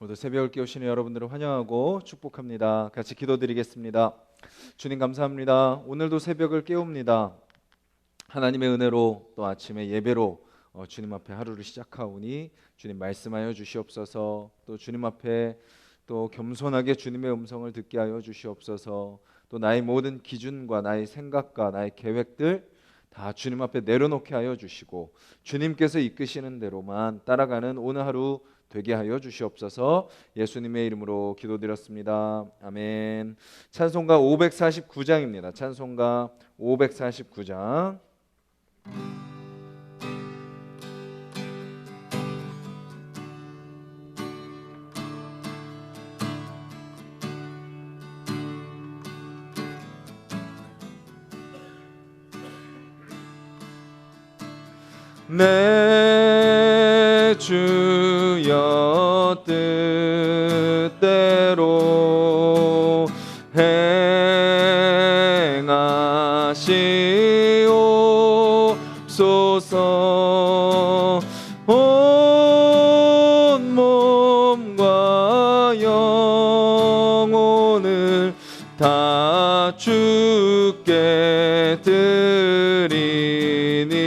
오늘도 새벽을 깨우시는 여러분들을 환영하고 축복합니다. 같이 기도드리겠습니다. 주님 감사합니다. 오늘도 새벽을 깨웁니다. 하나님의 은혜로 또 아침에 예배로 주님 앞에 하루를 시작하오니 주님 말씀하여 주시옵소서. 또 주님 앞에 또 겸손하게 주님의 음성을 듣게 하여 주시옵소서. 또 나의 모든 기준과 나의 생각과 나의 계획들 다 주님 앞에 내려놓게 하여 주시고 주님께서 이끄시는 대로만 따라가는 오늘 하루 되게 하여 주시옵소서. 예수님의 이름으로 기도드렸습니다. 아멘. 찬송가 549장입니다. 찬송가 549장. 내 주여 뜻대로 행하시옵소서. 온 몸과 영혼을 다 주께 드리니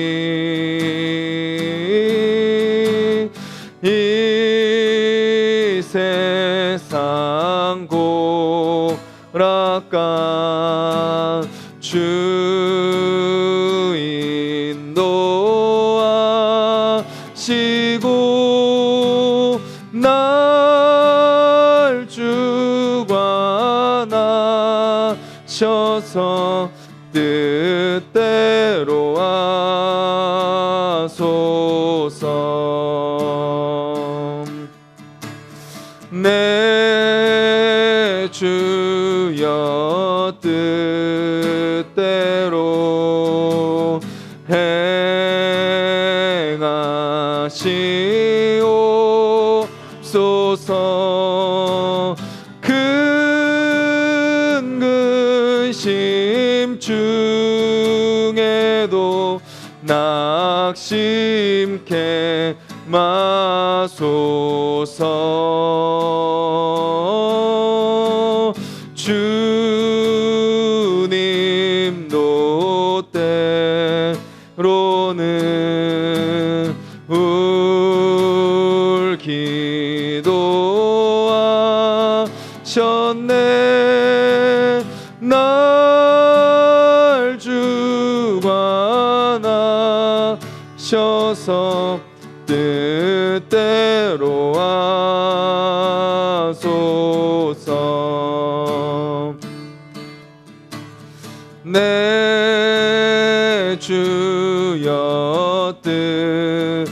이 세상 고락간 주 인도하시고 날 주관하셔서 뜻대로 하소서. 내 주여 뜻대로 행하시옵소서. 큰 근심 중에도 낙심케 마소서. 주님도 때로는 울기도하셨네. 날 주관하셔서 뜻대로 하소서. 내 주여 뜻대로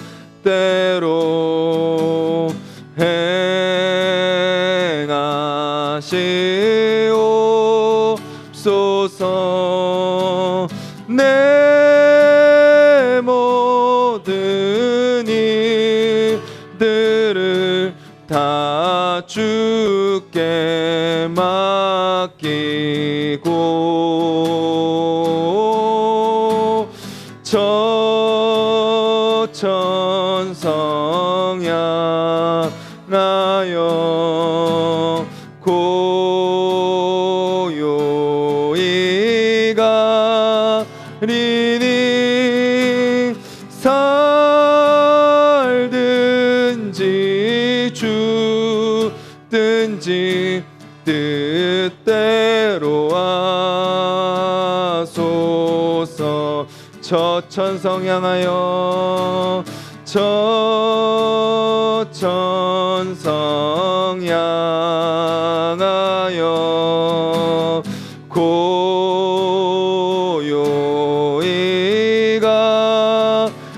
행하시옵소서. 내 모든 일들을 다 주께 맡기고 저천성 향하여 고요히 가리니 살든지 죽든지 뜻대로 하소서. 저천성 향하여 저천성 향하여 고요히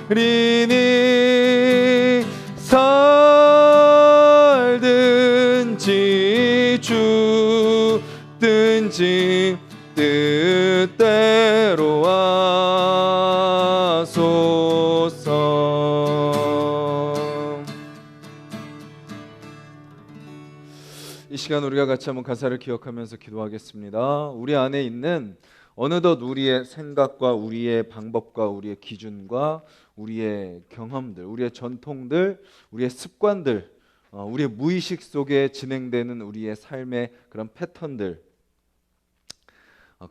가리니 살든지 죽든지 뜻대로 하소서. 이 시간 우리가 같이 한번 가사를 기억하면서 기도하겠습니다. 우리 안에 있는 어느덧 우리의 생각과 우리의 방법과 우리의 기준과 우리의 경험들, 우리의 전통들, 우리의 습관들 우리의 무의식 속에 진행되는 우리의 삶의 그런 패턴들,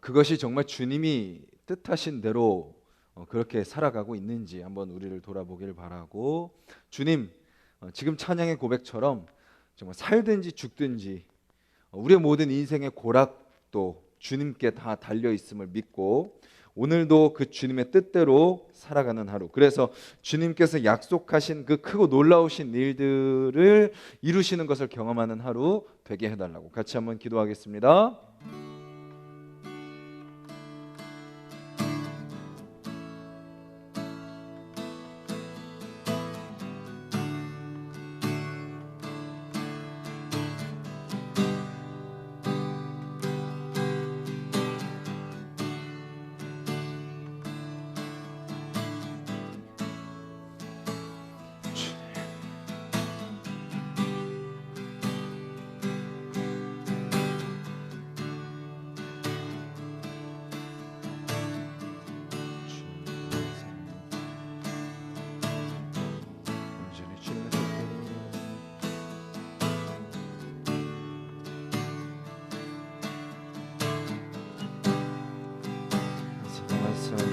그것이 정말 주님이 뜻하신 대로 그렇게 살아가고 있는지 한번 우리를 돌아보길 바라고, 주님, 지금 찬양의 고백처럼 정말 살든지 죽든지 우리의 모든 인생의 고락도 주님께 다 달려 있음을 믿고 오늘도 그 주님의 뜻대로 살아가는 하루, 그래서 주님께서 약속하신 그 크고 놀라우신 일들을 이루시는 것을 경험하는 하루 되게 해달라고 같이 한번 기도하겠습니다.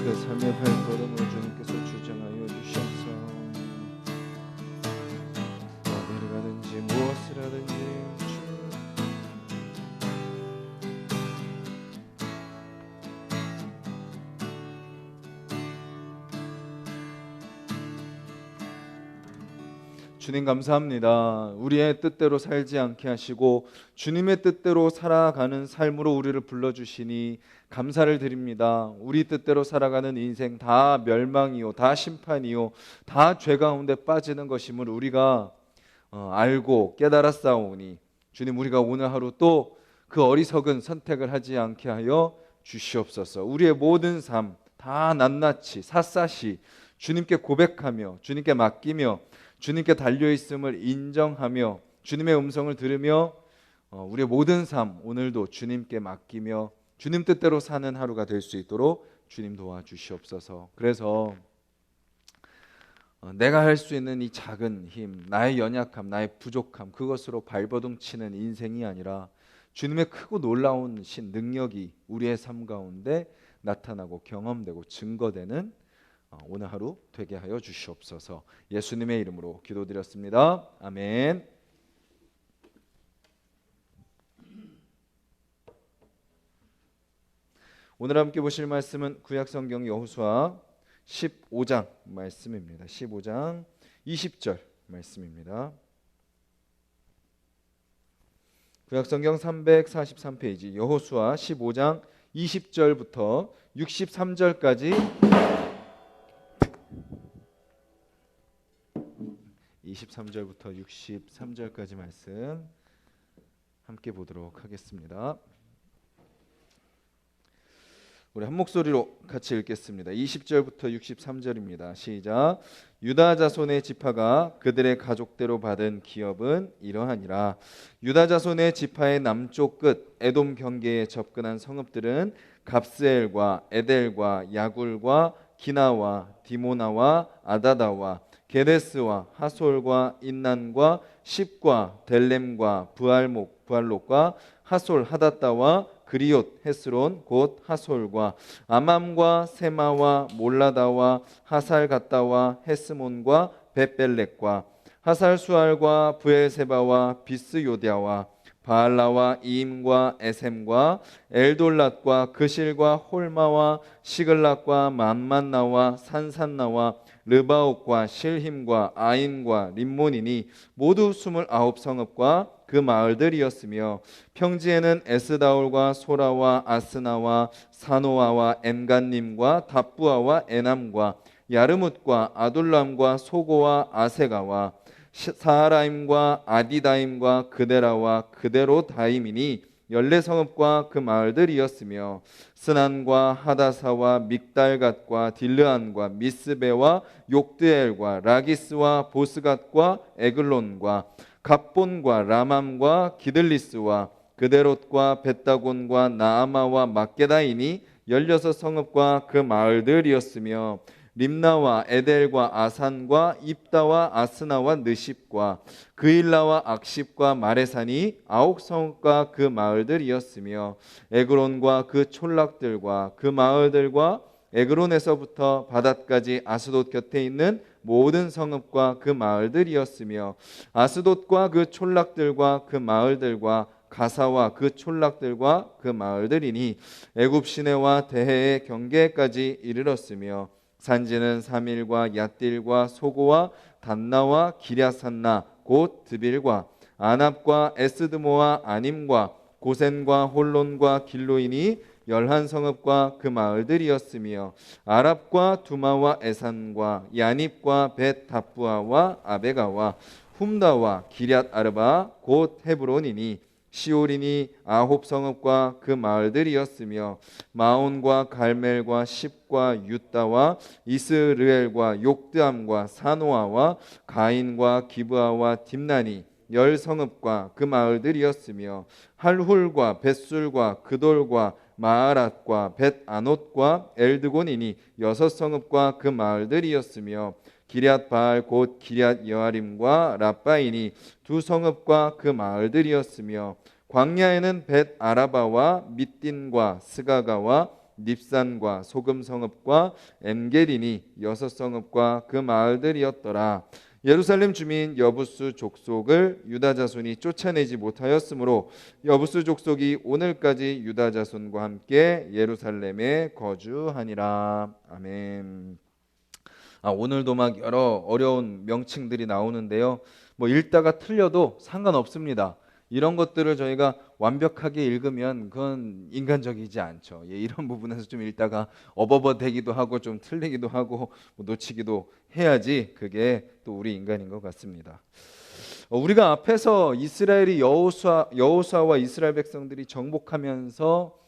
그 삶의 발걸음을 주님께서 주장하여 주셔서 어디를 가든지 무엇을 하든지 주님 감사합니다. 우리의 뜻대로 살지 않게 하시고 주님의 뜻대로 살아가는 삶으로 우리를 불러주시니 감사를 드립니다. 우리 뜻대로 살아가는 인생 다 멸망이요, 다 심판이요, 다 죄 가운데 빠지는 것임을 우리가 알고 깨달았사오니 주님, 우리가 오늘 하루 또 그 어리석은 선택을 하지 않게 하여 주시옵소서. 우리의 모든 삶 다 낱낱이 샅샅이 주님께 고백하며 주님께 맡기며 주님께 달려있음을 인정하며 주님의 음성을 들으며 우리의 모든 삶 오늘도 주님께 맡기며 주님 뜻대로 사는 하루가 될 수 있도록 주님 도와주시옵소서. 그래서 내가 할 수 있는 이 작은 힘, 나의 연약함, 나의 부족함, 그것으로 발버둥 치는 인생이 아니라 주님의 크고 놀라운 신 능력이 우리의 삶 가운데 나타나고 경험되고 증거되는 오늘 하루 되게 하여 주시옵소서. 예수님의 이름으로 기도드렸습니다. 아멘. 오늘 함께 보실 말씀은 구약성경 여호수아 15장 말씀입니다. 15장 20절 말씀입니다. 구약성경 343페이지 여호수아 15장 20절부터 63절까지 23절부터 63절까지 말씀 함께 보도록 하겠습니다. 우리 한 목소리로 같이 읽겠습니다. 20절부터 63절입니다. 시작. 유다 자손의 지파가 그들의 가족대로 받은 기업은 이러하니라. 유다 자손의 지파의 남쪽 끝 에돔 경계에 접근한 성읍들은 갑스엘과 에델과 야굴과 기나와 디모나와 아다다와 게데스와 하솔과 인난과 십과 델렘과 부알록과 하솔 하닷다와 그리옷 헤스론 곧 하솔과 아맘과 세마와 몰라다와 하살 갓다와 헤스몬과 벳벨렉과 하살 수알과 부엘세바와 비스 요디아와 바알라와 이임과 에셈과 엘돌랏과 그실과 홀마와 시글락과 만만나와 산산나와 르바옥과 실힘과 아인과 림몬이니 모두 29성읍과 그 마을들이었으며 평지에는 에스다올과 소라와 아스나와 사노아와 엔간님과 답부아와 에남과 야르뭇과 아둘람과 소고와 아세가와 사하라임과 아디다임과 그데라와 그데로다임이니 14성읍과 그 마을들이었으며 스난과 하다사와 믹달갓과 딜르안과 미스베와 욕드엘과 라기스와 보스갓과 에글론과 갑본과 라맘과 기들리스와 그데롯과 벳다곤과 나아마와 막게다이니 16성읍과 그 마을들이었으며 림나와 에델과 아산과 입다와 아스나와 느십과 그일라와 악십과 마레산이 9성읍과 그 마을들이었으며 에그론과 그 촌락들과 그 마을들과 에그론에서부터 바닷까지 아스돗 곁에 있는 모든 성읍과 그 마을들이었으며 아스돗과 그 촌락들과 그 마을들과 가사와 그 촌락들과 그 마을들이니 애굽 시내와 대해의 경계까지 이르렀으며 산지는 사밀과 얏딜과 소고와 단나와 기랴산나 곧 드빌과 아납과 에스드모와 아님과 고센과 홀론과 길로이니 11성읍과 그 마을들이었으며 아랍과 두마와 에산과 야닙과 벳 다부아와 아베가와 훔다와 기럇 아르바 곧 헤브론이니 시올이니 9성읍과 그 마을들이었으며 마온과 갈멜과 십과 유다와 이스르엘과 욕드암과 사노아와 가인과 기브아와 딥나니 10성읍과 그 마을들이었으며 할훌과 벳술과 그돌과 마아랏과 벳아노트과 엘드곤이니 6성읍과 그 마을들이었으며 기럇 바알 곧 기럇 여아림과 랍바이니 2성읍과 그 마을들이었으며 광야에는 벳 아라바와 밑딘과 스가가와 닙산과 소금성읍과 엔게리니 6성읍과 그 마을들이었더라. 예루살렘 주민 여부수 족속을 유다 자손이 쫓아내지 못하였으므로 여부수 족속이 오늘까지 유다 자손과 함께 예루살렘에 거주하니라. 아멘. 오늘도 막 여러 어려운 명칭들이 나오는데요. 뭐 읽다가 틀려도 상관없습니다. 이런 것들을 저희가 완벽하게 읽으면 그건 인간적이지 않죠. 이런 부분에서 좀 읽다가 어버버되기도 하고 좀 틀리기도 하고 뭐 놓치기도 해야지 그게 또 우리 인간인 것 같습니다. 우리가 앞에서 이스라엘이 여호수아와 이스라엘 백성들이 정복하면서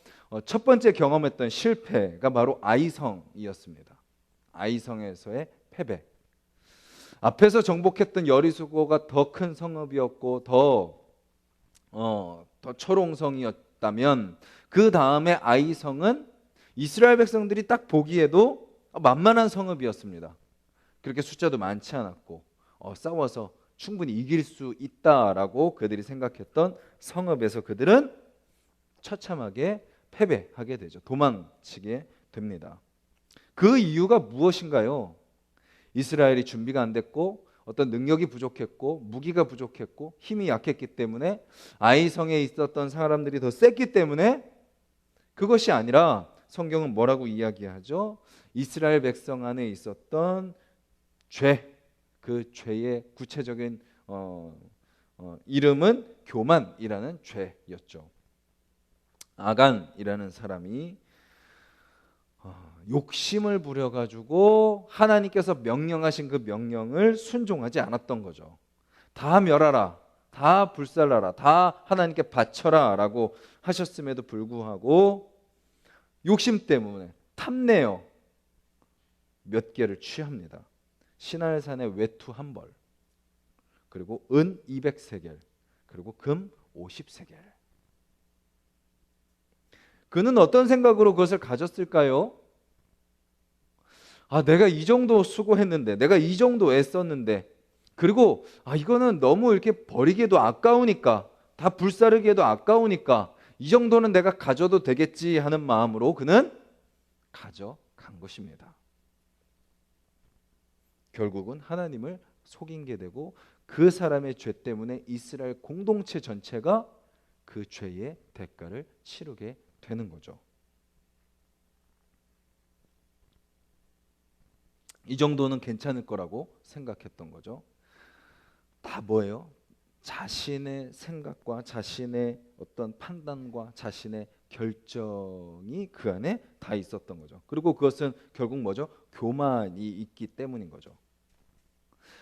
첫 번째 경험했던 실패가 바로 아이성이었습니다. 아이성에서의 패배. 앞에서 정복했던 여리고가 더 큰 성읍이었고 더 초롱성이었다면 그 다음에 아이성은 이스라엘 백성들이 딱 보기에도 만만한 성읍이었습니다. 그렇게 숫자도 많지 않았고 싸워서 충분히 이길 수 있다라고 그들이 생각했던 성읍에서 그들은 처참하게 패배하게 되죠. 도망치게 됩니다. 그 이유가 무엇인가요? 이스라엘이 준비가 안 됐고 어떤 능력이 부족했고 무기가 부족했고 힘이 약했기 때문에 아이성에 있었던 사람들이 더 셌기 때문에 그것이 아니라 성경은 뭐라고 이야기하죠? 이스라엘 백성 안에 있었던 죄, 그 죄의 구체적인 이름은 교만이라는 죄였죠. 아간이라는 사람이 욕심을 부려가지고 하나님께서 명령하신 그 명령을 순종하지 않았던 거죠. 다 멸하라, 다 불살라라, 다 하나님께 바쳐라 라고 하셨음에도 불구하고 욕심 때문에 탐내어 몇 개를 취합니다. 시날산의 외투 한 벌, 그리고 은 200세겔, 그리고 금 50세겔. 그는 어떤 생각으로 그것을 가졌을까요? 내가 이 정도 수고했는데, 내가 이 정도 애썼는데, 그리고 이거는 너무 이렇게 버리기에도 아까우니까, 다 불사르기에도 아까우니까 이 정도는 내가 가져도 되겠지 하는 마음으로 그는 가져간 것입니다. 결국은 하나님을 속인 게 되고 그 사람의 죄 때문에 이스라엘 공동체 전체가 그 죄의 대가를 치르게 되는 거죠. 이 정도는 괜찮을 거라고 생각했던 거죠. 다 뭐예요? 자신의 생각과 자신의 어떤 판단과 자신의 결정이 그 안에 다 있었던 거죠. 그리고 그것은 결국 뭐죠? 교만이 있기 때문인 거죠.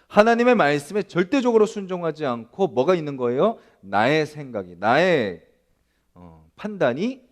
하나님의 말씀에 절대적으로 순종하지 않고 뭐가 있는 거예요? 나의 생각이, 나의 판단이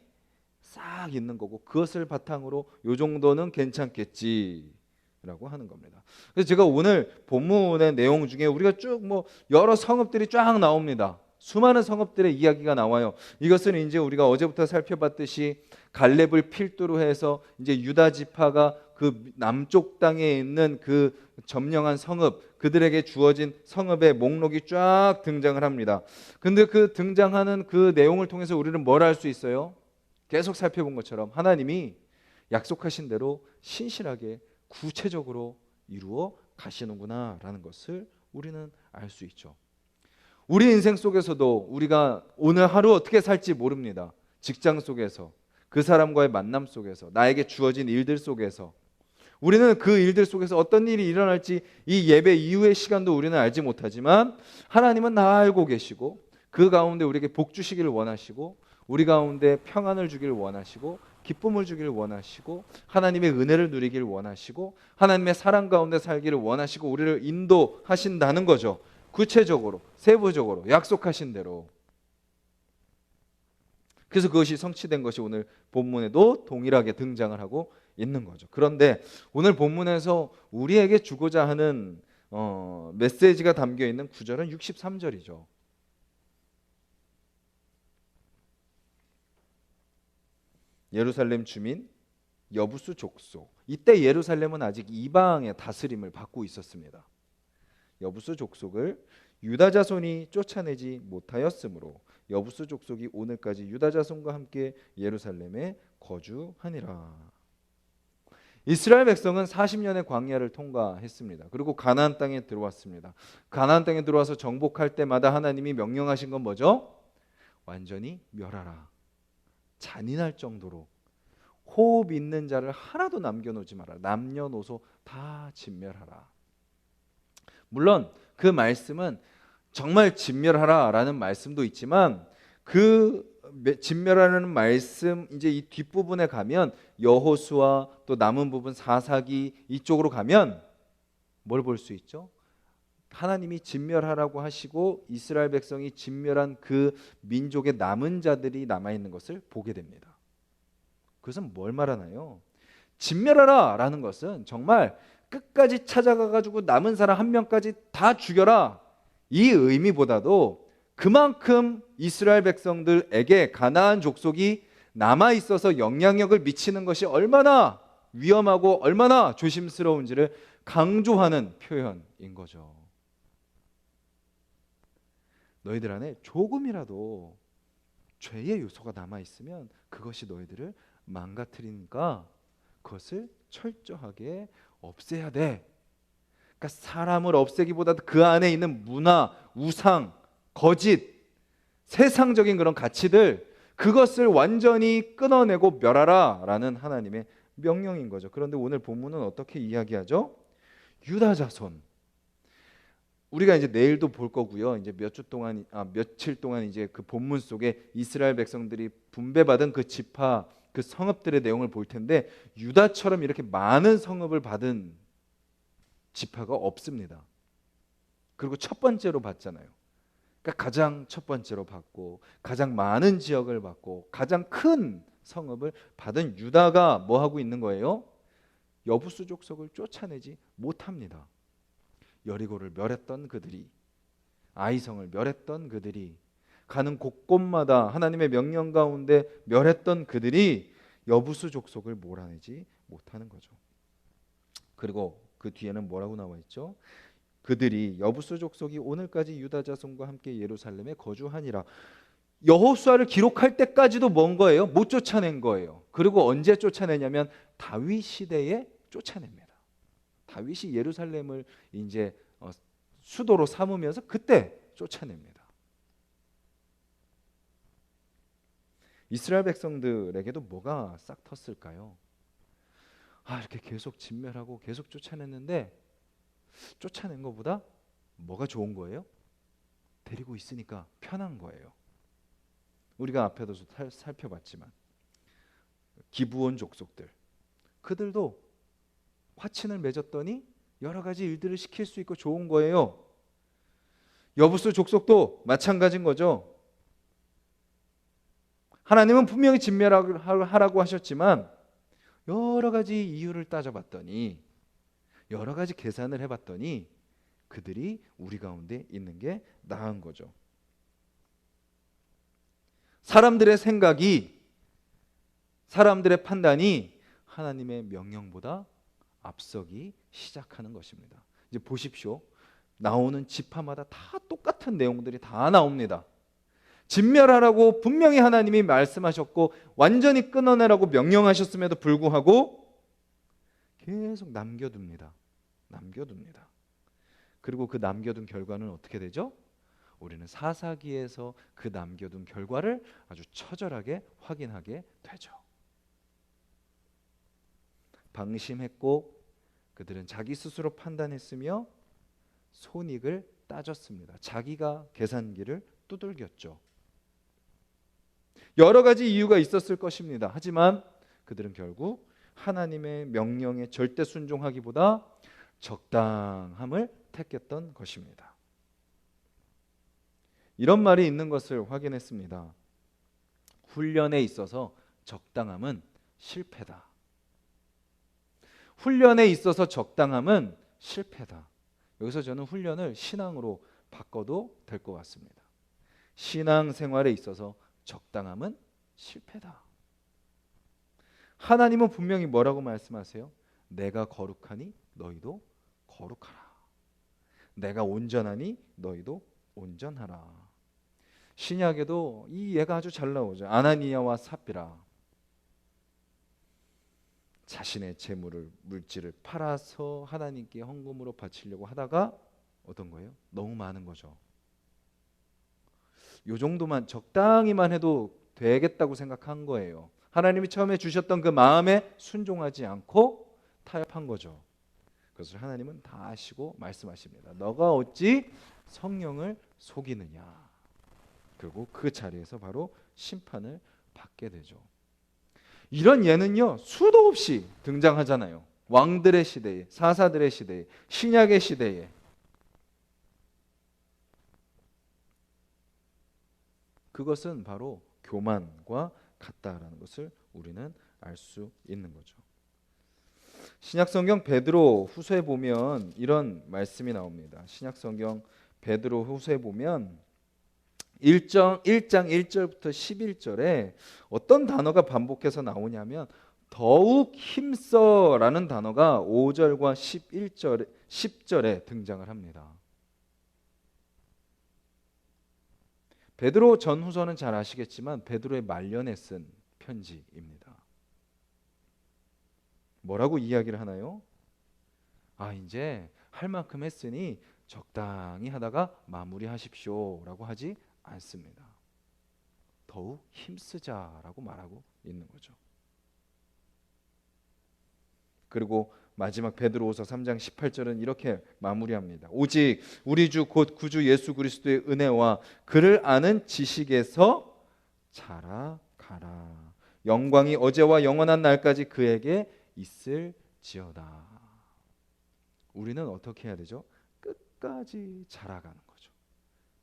싹 있는 거고 그것을 바탕으로 요 정도는 괜찮겠지 라고 하는 겁니다. 그래서 제가 오늘 본문의 내용 중에 우리가 쭉 여러 성읍들이 쫙 나옵니다. 수많은 성읍들의 이야기가 나와요. 이것은 이제 우리가 어제부터 살펴봤듯이 갈렙을 필두로 해서 이제 유다 지파가 그 남쪽 땅에 있는 그 점령한 성읍, 그들에게 주어진 성읍의 목록이 쫙 등장을 합니다. 근데 그 등장하는 그 내용을 통해서 우리는 뭘 알 수 있어요? 계속 살펴본 것처럼 하나님이 약속하신 대로 신실하게 구체적으로 이루어 가시는구나라는 것을 우리는 알 수 있죠. 우리 인생 속에서도 우리가 오늘 하루 어떻게 살지 모릅니다. 직장 속에서, 그 사람과의 만남 속에서, 나에게 주어진 일들 속에서, 우리는 그 일들 속에서 어떤 일이 일어날지 이 예배 이후의 시간도 우리는 알지 못하지만 하나님은 다 알고 계시고 그 가운데 우리에게 복 주시기를 원하시고 우리 가운데 평안을 주기를 원하시고 기쁨을 주기를 원하시고 하나님의 은혜를 누리기를 원하시고 하나님의 사랑 가운데 살기를 원하시고 우리를 인도하신다는 거죠. 구체적으로, 세부적으로 약속하신 대로. 그래서 그것이 성취된 것이 오늘 본문에도 동일하게 등장을 하고 있는 거죠. 그런데 오늘 본문에서 우리에게 주고자 하는 메시지가 담겨 있는 구절은 63절이죠. 예루살렘 주민, 여부수 족속. 이때 예루살렘은 아직 이방의 다스림을 받고 있었습니다. 여부수 족속을 유다 자손이 쫓아내지 못하였으므로 여부수 족속이 오늘까지 유다 자손과 함께 예루살렘에 거주하니라. 이스라엘 백성은 40년의 광야를 통과했습니다. 그리고 가나안 땅에 들어왔습니다. 가나안 땅에 들어와서 정복할 때마다 하나님이 명령하신 건 뭐죠? 완전히 멸하라. 잔인할 정도로 호흡 있는 자를 하나도 남겨놓지 마라. 남녀노소 다 진멸하라. 물론 그 말씀은 정말 진멸하라라는 말씀도 있지만 그 진멸하라는 말씀 이제 이 뒷부분에 가면 여호수아 또 남은 부분 사사기 이쪽으로 가면 뭘 볼 수 있죠? 하나님이 진멸하라고 하시고 이스라엘 백성이 진멸한 그 민족의 남은 자들이 남아있는 것을 보게 됩니다. 그것은 뭘 말하나요? 진멸하라 라는 것은 정말 끝까지 찾아가가지고 남은 사람 한 명까지 다 죽여라, 이 의미보다도 그만큼 이스라엘 백성들에게 가나안 족속이 남아있어서 영향력을 미치는 것이 얼마나 위험하고 얼마나 조심스러운지를 강조하는 표현인 거죠. 너희들 안에 조금이라도 죄의 요소가 남아있으면 그것이 너희들을 망가뜨리니까 그것을 철저하게 없애야 돼. 그러니까 사람을 없애기보다도 그 안에 있는 문화, 우상, 거짓, 세상적인 그런 가치들, 그것을 완전히 끊어내고 멸하라 라는 하나님의 명령인 거죠. 그런데 오늘 본문은 어떻게 이야기하죠? 유다 자손. 우리가 이제 내일도 볼 거고요. 이제 며칠 동안 이제 그 본문 속에 이스라엘 백성들이 분배받은 그 지파, 그 성읍들의 내용을 볼 텐데 유다처럼 이렇게 많은 성읍을 받은 지파가 없습니다. 그리고 첫 번째로 받잖아요. 그러니까 가장 첫 번째로 받고 가장 많은 지역을 받고 가장 큰 성읍을 받은 유다가 뭐 하고 있는 거예요? 여부수 족속을 쫓아내지 못합니다. 여리고를 멸했던 그들이, 아이성을 멸했던 그들이, 가는 곳곳마다 하나님의 명령 가운데 멸했던 그들이 여부수 족속을 몰아내지 못하는 거죠. 그리고 그 뒤에는 뭐라고 나와 있죠? 그들이 여부수 족속이 오늘까지 유다 자손과 함께 예루살렘에 거주하니라. 여호수아를 기록할 때까지도 뭔 거예요? 못 쫓아낸 거예요. 그리고 언제 쫓아내냐면 다윗 시대에 쫓아냅니다. 다윗이 예루살렘을 이제 수도로 삼으면서 그때 쫓아냅니다. 이스라엘 백성들에게도 뭐가 싹 텄을까요? 이렇게 계속 진멸하고 계속 쫓아냈는데 쫓아낸 것보다 뭐가 좋은 거예요? 데리고 있으니까 편한 거예요. 우리가 앞에도 살펴봤지만 기브온 족속들, 그들도 화친을 맺었더니 여러 가지 일들을 시킬 수 있고 좋은 거예요. 여부수 족속도 마찬가지인 거죠. 하나님은 분명히 진멸하라고 하셨지만 여러 가지 이유를 따져봤더니, 여러 가지 계산을 해봤더니 그들이 우리 가운데 있는 게 나은 거죠. 사람들의 생각이, 사람들의 판단이 하나님의 명령보다 앞서기 시작하는 것입니다. 이제 보십시오. 나오는 지파마다 다 똑같은 내용들이 다 나옵니다. 진멸하라고 분명히 하나님이 말씀하셨고 완전히 끊어내라고 명령하셨음에도 불구하고 계속 남겨둡니다. 그리고 그 남겨둔 결과는 어떻게 되죠? 우리는 사사기에서 그 남겨둔 결과를 아주 처절하게 확인하게 되죠. 방심했고 그들은 자기 스스로 판단했으며 손익을 따졌습니다. 자기가 계산기를 두들겼죠. 여러 가지 이유가 있었을 것입니다. 하지만 그들은 결국 하나님의 명령에 절대 순종하기보다 적당함을 택했던 것입니다. 이런 말이 있는 것을 확인했습니다. 훈련에 있어서 적당함은 실패다. 훈련에 있어서 적당함은 실패다. 여기서 저는 훈련을 신앙으로 바꿔도 될 것 같습니다. 신앙 생활에 있어서 적당함은 실패다. 하나님은 분명히 뭐라고 말씀하세요? 내가 거룩하니 너희도 거룩하라. 내가 온전하니 너희도 온전하라. 신약에도 이 예가 아주 잘 나오죠. 아나니아와 삽비라. 자신의 재물을 물질을 팔아서 하나님께 헌금으로 바치려고 하다가 어떤 거예요? 너무 많은 거죠. 요 정도만 적당히만 해도 되겠다고 생각한 거예요. 하나님이 처음에 주셨던 그 마음에 순종하지 않고 타협한 거죠. 그것을 하나님은 다 아시고 말씀하십니다. 너가 어찌 성령을 속이느냐. 그리고 그 자리에서 바로 심판을 받게 되죠. 이런 예는요 수도 없이 등장하잖아요. 왕들의 시대에, 사사들의 시대에, 신약의 시대에. 그것은 바로 교만과 같다라는 것을 우리는 알 수 있는 거죠. 신약성경 베드로 후서에 보면 이런 말씀이 나옵니다. 신약성경 베드로 후서에 보면 1장 1절부터 11절에 어떤 단어가 반복해서 나오냐면 더욱 힘써라는 단어가 5절과 10절에 등장을 합니다. 베드로 전후서는 잘 아시겠지만 베드로의 말년에 쓴 편지입니다. 뭐라고 이야기를 하나요? 이제 할 만큼 했으니 적당히 하다가 마무리하십시오라고 하지 않습니다. 더욱 힘쓰자라고 말하고 있는 거죠. 그리고 마지막 베드로후서 3장 18절은 이렇게 마무리합니다. 오직 우리 주 곧 구주 예수 그리스도의 은혜와 그를 아는 지식에서 자라가라. 영광이 어제와 영원한 날까지 그에게 있을지어다. 우리는 어떻게 해야 되죠? 끝까지 자라가는 거죠.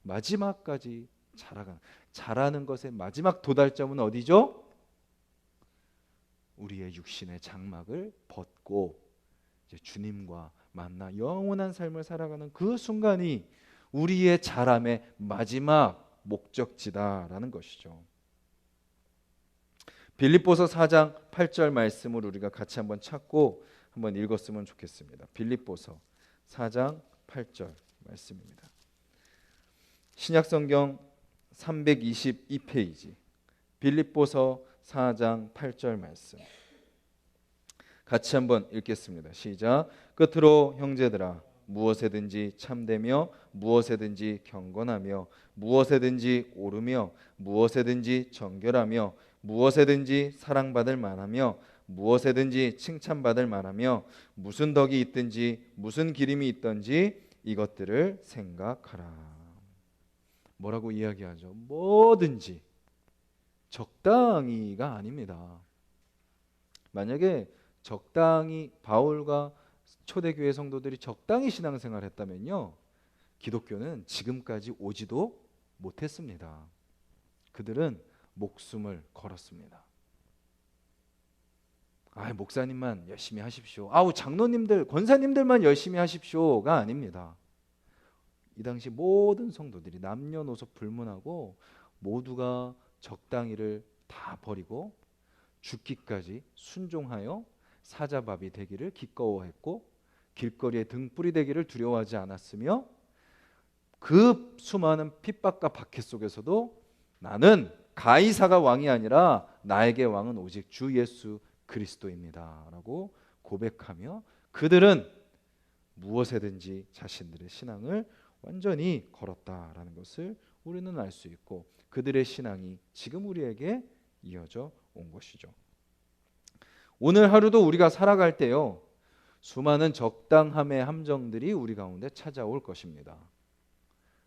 마지막까지 자라는 것의 마지막 도달점은 어디죠? 우리의 육신의 장막을 벗고 이제 주님과 만나 영원한 삶을 살아가는 그 순간이 우리의 자람의 마지막 목적지다라는 것이죠. 빌립보서 4장 8절 말씀을 우리가 같이 한번 찾고 한번 읽었으면 좋겠습니다. 빌립보서 4장 8절 말씀입니다. 신약성경 322페이지 빌립보서 4장 8절 말씀 같이 한번 읽겠습니다. 시작. 끝으로 형제들아 무엇에든지 참되며 무엇에든지 경건하며 무엇에든지 옳으며 무엇에든지 정결하며 무엇에든지 사랑받을 만하며 무엇에든지 칭찬받을 만하며 무슨 덕이 있든지 무슨 기림이 있든지 이것들을 생각하라. 뭐라고 이야기하죠? 뭐든지 적당히가 아닙니다. 만약에 적당히 바울과 초대교회 성도들이 적당히 신앙생활을 했다면요 기독교는 지금까지 오지도 못했습니다. 그들은 목숨을 걸었습니다. 목사님만 열심히 하십시오. 장로님들, 권사님들만 열심히 하십시오가 아닙니다. 이 당시 모든 성도들이 남녀노소 불문하고 모두가 적당히를 다 버리고 죽기까지 순종하여 사자밥이 되기를 기꺼워했고 길거리에 등불이 되기를 두려워하지 않았으며 그 수많은 핍박과 박해 속에서도 나는 가이사가 왕이 아니라 나에게 왕은 오직 주 예수 그리스도입니다 라고 고백하며 그들은 무엇에든지 자신들의 신앙을 완전히 걸었다라는 것을 우리는 알 수 있고 그들의 신앙이 지금 우리에게 이어져 온 것이죠. 오늘 하루도 우리가 살아갈 때요, 수많은 적당함의 함정들이 우리 가운데 찾아올 것입니다.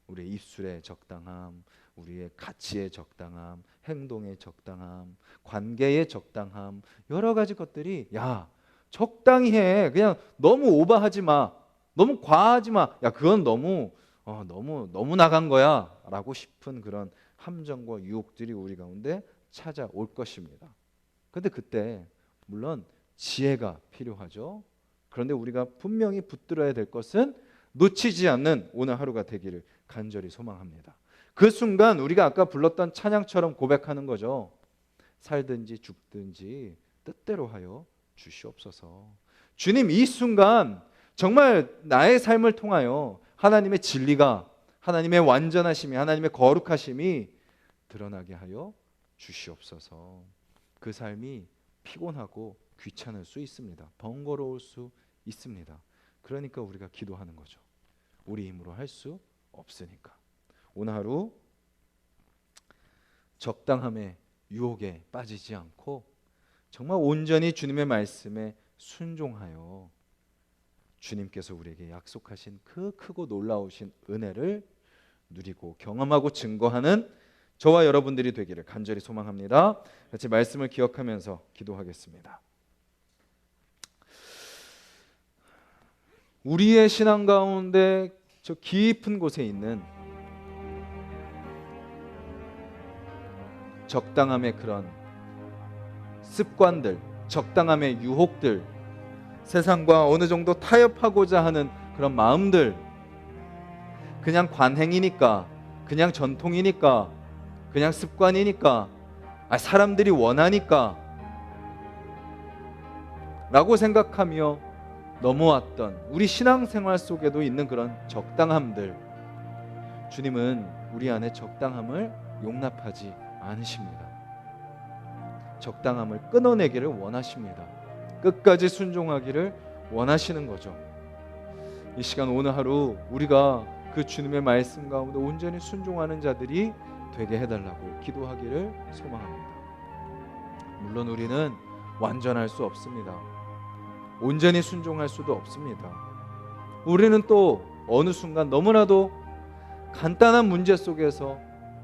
우리의 입술의 적당함, 우리의 가치의 적당함, 행동의 적당함, 관계의 적당함, 여러 가지 것들이 야 적당히 해, 그냥 너무 오버하지 마, 너무 과하지 마, 야 그건 너무 나간 거야 라고 싶은 그런 함정과 유혹들이 우리 가운데 찾아올 것입니다. 그런데 그때 물론 지혜가 필요하죠. 그런데 우리가 분명히 붙들어야 될 것은 놓치지 않는 오늘 하루가 되기를 간절히 소망합니다. 그 순간 우리가 아까 불렀던 찬양처럼 고백하는 거죠. 살든지 죽든지 뜻대로 하여 주시옵소서. 주님, 이 순간 정말 나의 삶을 통하여 하나님의 진리가, 하나님의 완전하심이, 하나님의 거룩하심이 드러나게 하여 주시옵소서. 그 삶이 피곤하고 귀찮을 수 있습니다. 번거로울 수 있습니다. 그러니까 우리가 기도하는 거죠. 우리 힘으로 할 수 없으니까. 오늘 하루 적당함의 유혹에 빠지지 않고 정말 온전히 주님의 말씀에 순종하여 주님께서 우리에게 약속하신 그 크고 놀라우신 은혜를 누리고 경험하고 증거하는 저와 여러분들이 되기를 간절히 소망합니다. 같이 말씀을 기억하면서 기도하겠습니다. 우리의 신앙 가운데 저 깊은 곳에 있는 적당함의 그런 습관들, 적당함의 유혹들, 세상과 어느 정도 타협하고자 하는 그런 마음들, 그냥 관행이니까, 그냥 전통이니까, 그냥 습관이니까, 사람들이 원하니까 라고 생각하며 넘어왔던 우리 신앙생활 속에도 있는 그런 적당함들, 주님은 우리 안에 적당함을 용납하지 않으십니다. 적당함을 끊어내기를 원하십니다. 끝까지 순종하기를 원하시는 거죠. 이 시간 오늘 하루 우리가 그 주님의 말씀 가운데 온전히 순종하는 자들이 되게 해달라고 기도하기를 소망합니다. 물론 우리는 완전할 수 없습니다. 온전히 순종할 수도 없습니다. 우리는 또 어느 순간 너무나도 간단한 문제 속에서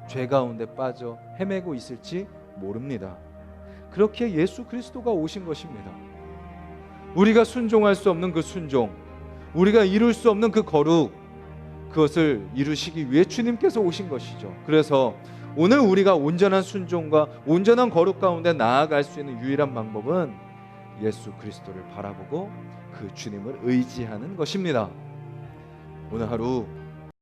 죄 가운데 빠져 헤매고 있을지 모릅니다. 그렇게 예수 그리스도가 오신 것입니다. 우리가 순종할 수 없는 그 순종, 우리가 이룰 수 없는 그 거룩, 그것을 이루시기 위해 주님께서 오신 것이죠. 그래서 오늘 우리가 온전한 순종과 온전한 거룩 가운데 나아갈 수 있는 유일한 방법은 예수 그리스도를 바라보고 그 주님을 의지하는 것입니다. 오늘 하루